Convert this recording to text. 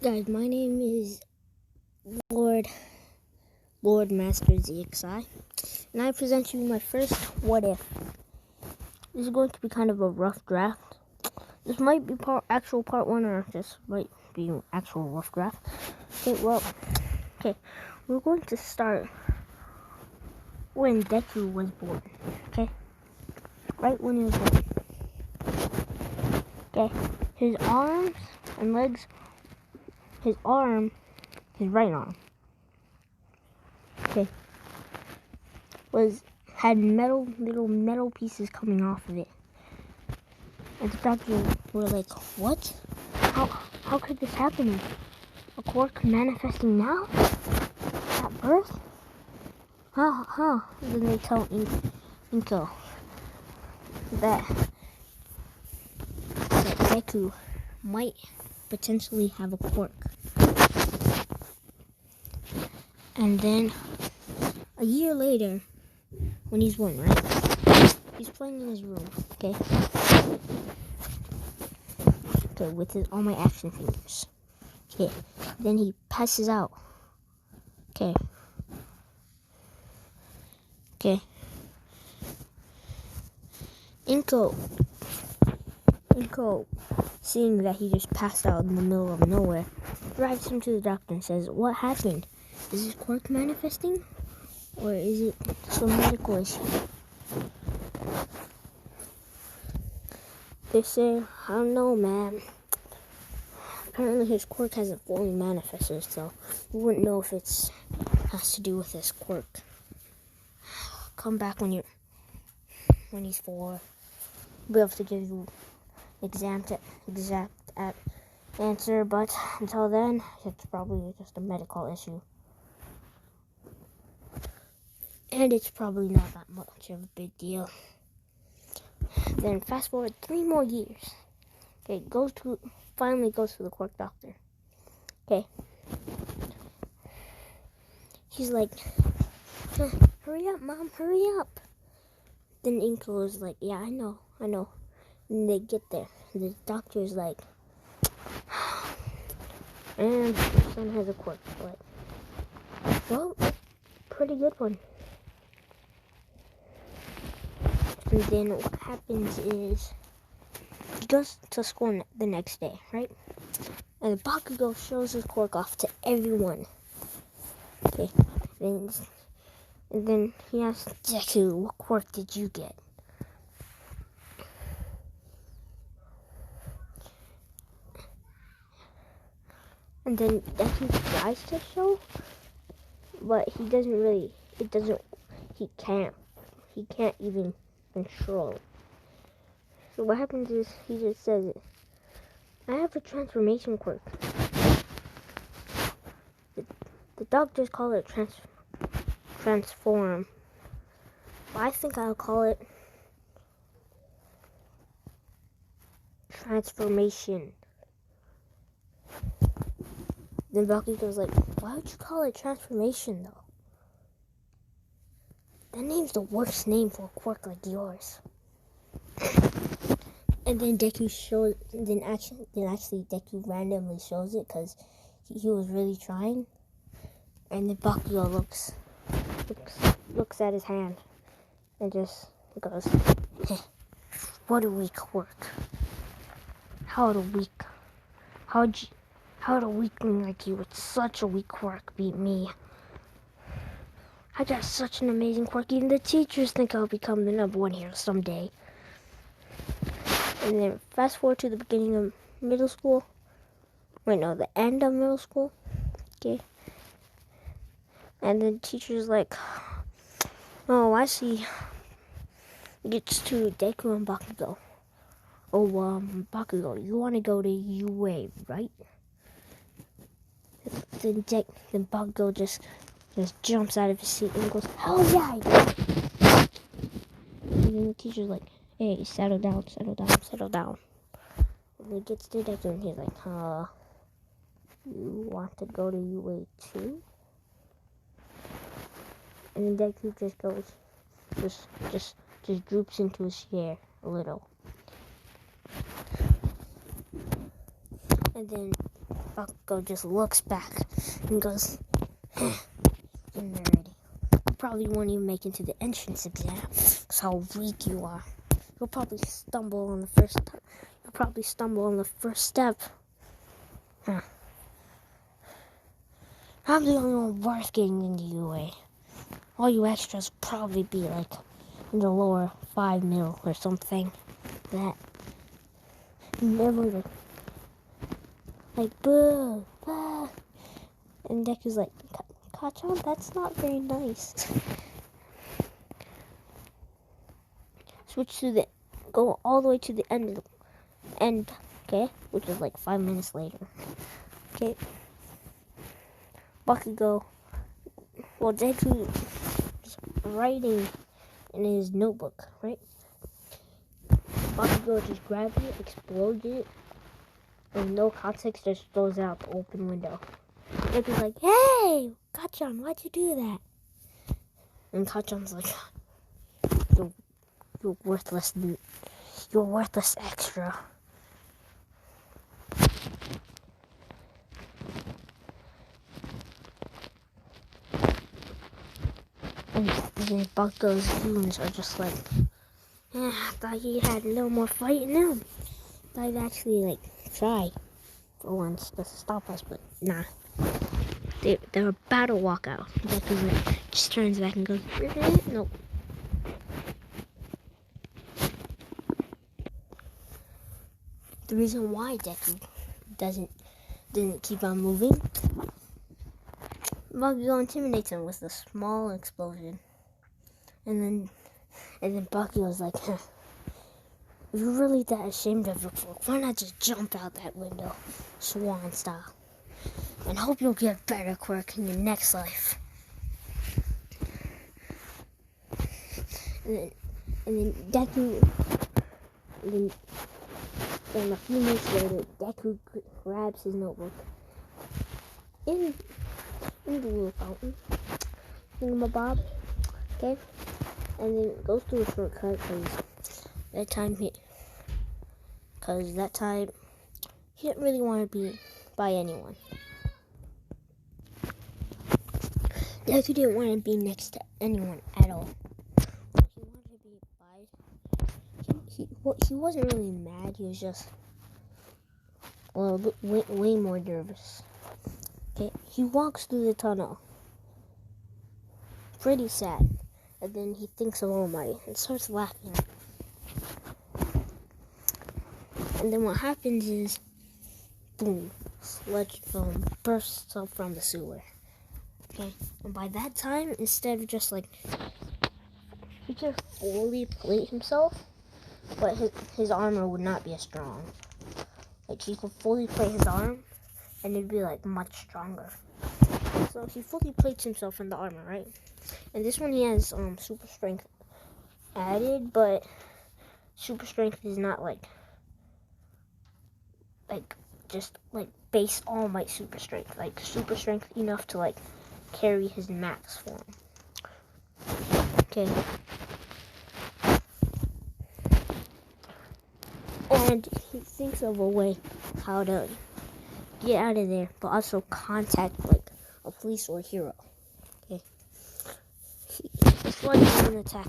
Guys, my name is Lord Master zxihantedzxi, and I present you my first what if. This is going to be kind of a rough draft. This might be part 1 or just might be actual rough draft. Okay, we're going to start when DEKU was born. Okay, right when he was born. Okay, his arms and legs. His right arm, okay, had little metal pieces coming off of it. And the doctors were like, what? How could this happen? A quirk manifesting now? At birth? Huh. Then they tell Inko that DEKU might potentially have a quirk. And then a year later, when he's one, right? He's playing in his room, okay? Okay, with all my action fingers. Okay, then he passes out. Okay. Inko, seeing that he just passed out in the middle of nowhere, drives him to the doctor and says, what happened? Is this quirk manifesting? Or is it some medical issue? They say, I don't know, man. Apparently his quirk hasn't fully manifested, so we wouldn't know if it has to do with this quirk. Come back when he's 4. We'll be able to give you exact answer, but until then, it's probably just a medical issue. And it's probably not that much of a big deal. Then fast forward 3 more years. Okay, finally goes to the quirk doctor. Okay. He's like, hurry up, Mom, hurry up. Then Inko is like, yeah, I know. And they get there. The doctor is like, and your son has a quirk. But, well, pretty good one. And then what happens is he goes to school the next day, right? And the Bakugo shows his quirk off to everyone. Okay. And then he asks DEKU, what quirk did you get? And then DEKU tries to show, but he can't even control. So what happens is he just says it. I have a transformation quirk. The doctors call it transform. But I think I'll call it transformation. Then Bakugo's like, why would you call it transformation though? That name's the worst name for a quirk like yours. And then DEKU shows, then actually DEKU randomly shows it because he was really trying. And then Bakugo looks at his hand and just goes, what a weak quirk. How would a weakling like you with such a weak quirk beat me? I got such an amazing quirk, even the teachers think I'll become the #1 here someday. And then fast forward to the beginning of middle school. Wait, no, the end of middle school. Okay. And then teacher's like, oh, I see. Gets to DEKU and Bakugo. Oh, Bakugo, you want to go to UA, right? Then Bakugo just jumps out of his seat and goes, hell yeah, I do. And then the teacher's like, hey, settle down. And he gets to DEKU and he's like, you want to go to UA too? And then DEKU just goes, just droops into his chair a little. And then Bakugo just looks back and goes, "You're nerdy. You probably won't even make it to the entrance exam. That's how weak you are. You'll probably stumble on the first time. You'll probably stumble on the first step. Huh. I'm the only one worth getting into UA. All you extras probably be like in the lower 5 mil or something. That never like boo, ah. And Deku's like, Kachan, that's not very nice. Go all the way to the end, okay, which is like 5 minutes later. Okay, Bakugo, well, Deku is writing in his notebook, right? Bakugo just grabs it, explodes it, and no context, just throws it out the open window. Deku's like, hey, Kachan, why'd you do that? And Kachan's like, you're worthless, dude. You're worthless extra. And then Bakugo's goons are just like, I thought he had a little more fight in him. Thought he'd actually like try for once to stop us, but nah. They're about to walk out. Deku just turns back and goes, nope. The reason why Deku didn't keep on moving, Bakugo intimidates him with a small explosion, and then Bakugo's like, if you're really that ashamed of your work, why not just jump out that window, swan style, and hope you'll get better quirk in your next life. And then Deku, and a few minutes later, Deku grabs his notebook in the little fountain, thingamabob, okay, and then goes through a shortcut because that time he didn't really want to be by anyone. Deku didn't want to be next to anyone at all. He wanted to be by. He wasn't really mad. He was just way more nervous. Okay, he walks through the tunnel, pretty sad, and then he thinks of All Might and starts laughing. And then what happens is, boom, sludge film bursts up from the sewer. Okay, and by that time, instead of just like, he could fully plate himself, but his armor would not be as strong. Like, he could fully plate his arm, and it'd be like much stronger. So he fully plates himself in the armor, right? And this one he has super strength added, but super strength is not like just like base All Might super strength. Like super strength enough to like carry his max form. Okay. And he thinks of a way how to get out of there, but also contact like a police or a hero. Okay. Before he even attacks